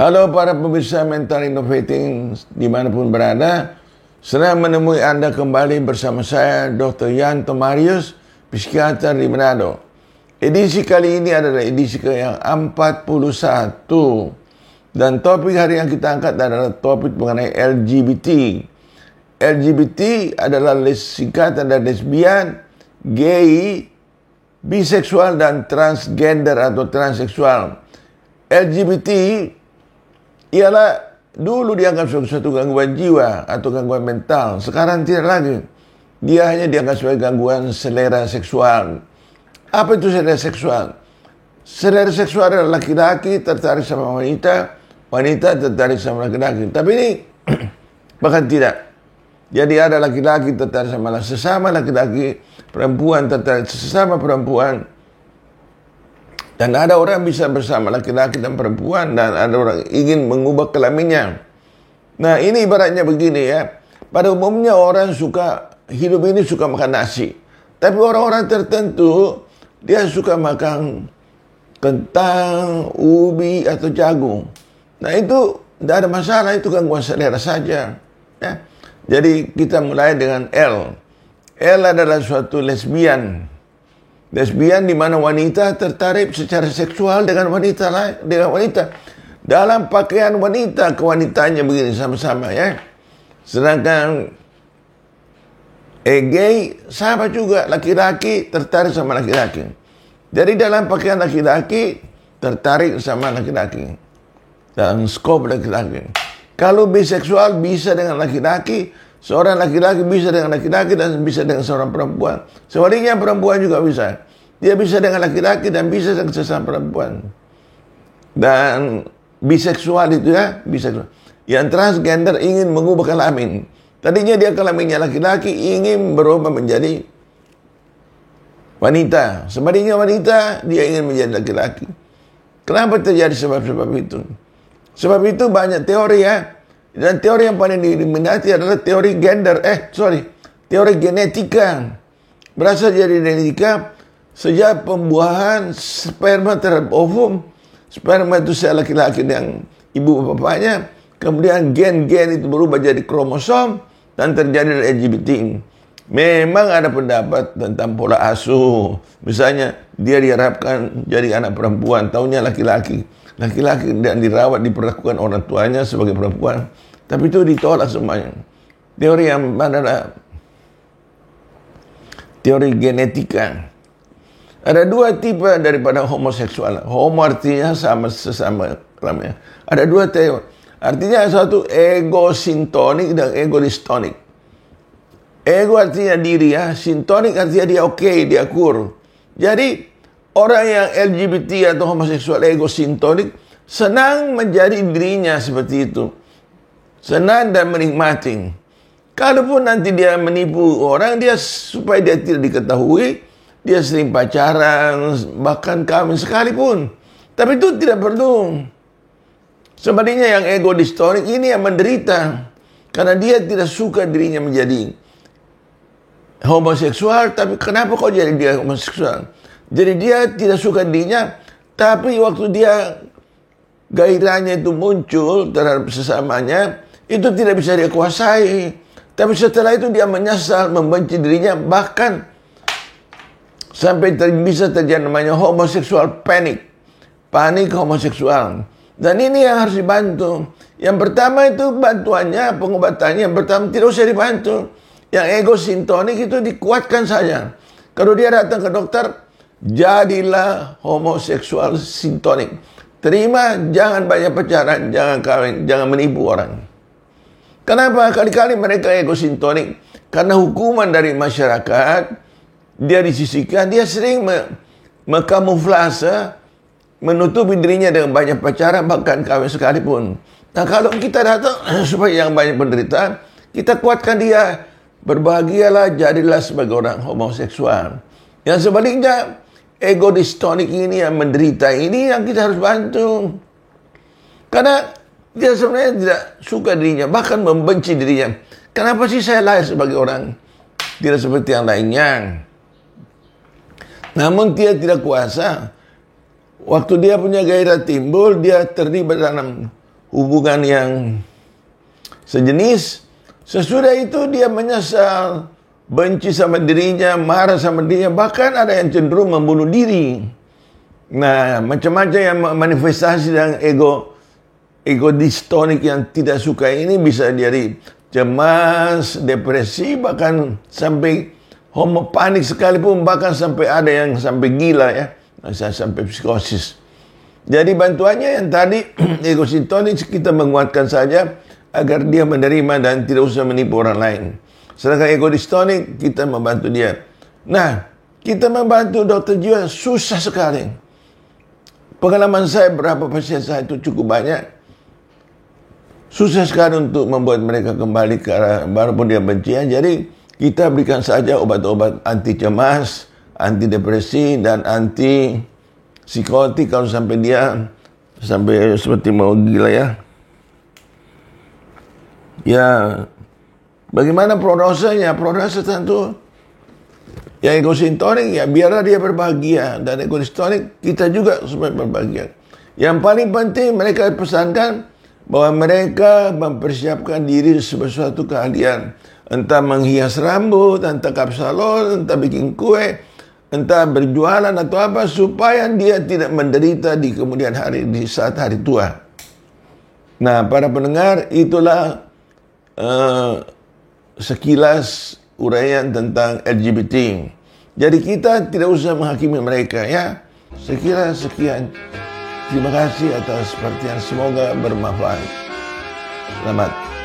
Halo para pemirsa Mental Innovating dimanapun berada. Senang menemui Anda kembali bersama saya Dr. Yanto Marius, psikiater di Manado. Edisi kali ini adalah edisi yang ke-41. Dan topik hari yang kita angkat adalah topik mengenai LGBT. LGBT adalah singkatan dari lesbian, gay, biseksual, dan transgender atau transseksual. LGBT ialah dulu dianggap sebagai suatu gangguan jiwa atau gangguan mental. Sekarang tidak lagi. Dia hanya dianggap sebagai gangguan selera seksual. Apa itu selera seksual? Selera seksual adalah laki-laki tertarik sama wanita, wanita tertarik sama laki-laki. Tapi ini bahkan tidak. Jadi ada laki-laki tertarik sama sesama laki-laki, perempuan tertarik sesama perempuan. Dan ada orang bisa bersama laki-laki dan perempuan, dan ada orang ingin mengubah kelaminnya. Nah, ini ibaratnya begini ya. Pada umumnya orang hidup ini suka makan nasi. Tapi orang-orang tertentu, dia suka makan kentang, ubi, atau jagung. Nah, itu tidak ada masalah, itu gangguan selera saja. Ya. Jadi kita mulai dengan L. L adalah suatu lesbian. Lesbian di mana wanita tertarik secara seksual dengan wanita lain, dengan wanita dalam pakaian wanita, kewanitaannya begini sama-sama ya. Sedangkan gay sama juga, laki-laki tertarik sama laki-laki. Jadi dalam pakaian laki-laki tertarik sama laki-laki, dalam skop laki-laki. Kalau biseksual bisa dengan laki-laki, seorang laki-laki bisa dengan laki-laki dan bisa dengan seorang perempuan. Sebaliknya perempuan juga bisa. Dia bisa dengan laki-laki dan bisa dengan sesama perempuan. Dan biseksual itu ya, biseksual. Yang transgender ingin mengubah kelamin. Tadinya dia kelaminnya laki-laki, ingin berubah menjadi wanita. Sebaliknya wanita, dia ingin menjadi laki-laki. Kenapa terjadi sebab-sebab itu? Sebab itu banyak teori ya. Dan teori yang paling diminati adalah teori teori genetika. Berasal dari genetika. Sejak pembuahan sperma terhadap ovum, sperma itu sel laki-laki yang ibu bapaknya, kemudian gen-gen itu berubah jadi kromosom dan terjadi LGBT. Memang ada pendapat tentang pola asuh. Misalnya dia diharapkan jadi anak perempuan, taunya laki-laki. Laki-laki dan dirawat, diperlakukan orang tuanya sebagai perempuan. Tapi itu ditolak semuanya. Teori yang adalah teori genetika. Ada dua tipe daripada homoseksual. Homo artinya sama sesama kelamin. Ada dua teori. Artinya satu egosintonik dan ego distonik. Ego artinya diri ya, sintonik artinya dia oke, dia kur. Jadi orang yang LGBT atau homoseksual egosintonik senang menjadi dirinya seperti itu. Senang dan menikmati. Kalaupun nanti dia menipu orang, dia supaya dia tidak diketahui, dia sering pacaran, bahkan kawin sekalipun. Tapi itu tidak perlu. Sebaliknya yang ego distonik ini yang menderita. Karena dia tidak suka dirinya menjadi homoseksual. Tapi kenapa kok jadi dia homoseksual? Jadi dia tidak suka dirinya. Tapi waktu dia gairahnya itu muncul terhadap sesamanya, itu tidak bisa dia kuasai. Tapi setelah itu dia menyesal, membenci dirinya, bahkan sampai bisa terjadi namanya homoseksual panik homoseksual. Dan ini yang harus dibantu. Yang pertama itu bantuannya, pengobatannya. Yang pertama tidak usah dibantu. Yang ego sintonik itu dikuatkan saja. Kalau dia datang ke dokter, jadilah homoseksual sintonik. Terima, jangan banyak pacaran, jangan kawin, jangan menipu orang. Kenapa? Kali-kali mereka ego sintonik. Karena hukuman dari masyarakat, dia disisihkan, dia sering mengkamuflase, menutupi dirinya dengan banyak pacaran, bahkan kawin sekalipun. Nah, kalau kita datang supaya yang banyak penderitaan, kita kuatkan dia. Berbahagialah, jadilah sebagai orang homoseksual. Yang sebaliknya, ego distonik ini yang menderita, ini yang kita harus bantu. Karena dia sebenarnya tidak suka dirinya, bahkan membenci dirinya. Kenapa sih saya lahir sebagai orang tidak seperti yang lainnya? Namun dia tidak kuasa. Waktu dia punya gairah timbul, dia terlibat dalam hubungan yang sejenis. Sesudah itu dia menyesal, benci sama dirinya, marah sama dirinya, bahkan ada yang cenderung membunuh diri. Nah, macam-macam yang manifestasi dan ego distonik yang tidak suka ini bisa jadi cemas, depresi, bahkan sampai homo panik sekalipun, bahkan sampai ada yang sampai gila ya, sampai psikosis. Jadi bantuannya yang tadi ego distonik kita menguatkan saja agar dia menerima dan tidak usah menipu orang lain. Sedangkan ego distonik kita membantu dia. Nah, kita membantu dokter jiwa susah sekali. Pengalaman saya berapa pasien saya itu cukup banyak. Susah sekali untuk membuat mereka kembali ke arah walaupun dia benci. Jadi kita berikan saja obat-obat anti cemas, anti depresi dan anti psikotik kalau sampai dia sampai seperti mau gila ya. Ya, bagaimana prognosanya? Prognosa tentu yang ego distonik ya biarlah dia berbahagia, dan ego distonik kita juga supaya berbahagia. Yang paling penting mereka pesankan bahwa mereka mempersiapkan diri sebagai suatu keahlian, entah menghias rambut, entah ke salon, entah bikin kue, entah berjualan atau apa, supaya dia tidak menderita di kemudian hari, di saat hari tua. Nah, para pendengar, itulah sekilas uraian tentang LGBT. Jadi kita tidak usah menghakimi mereka ya. Sekira sekian. Terima kasih atas perhatian. Semoga bermanfaat. Selamat.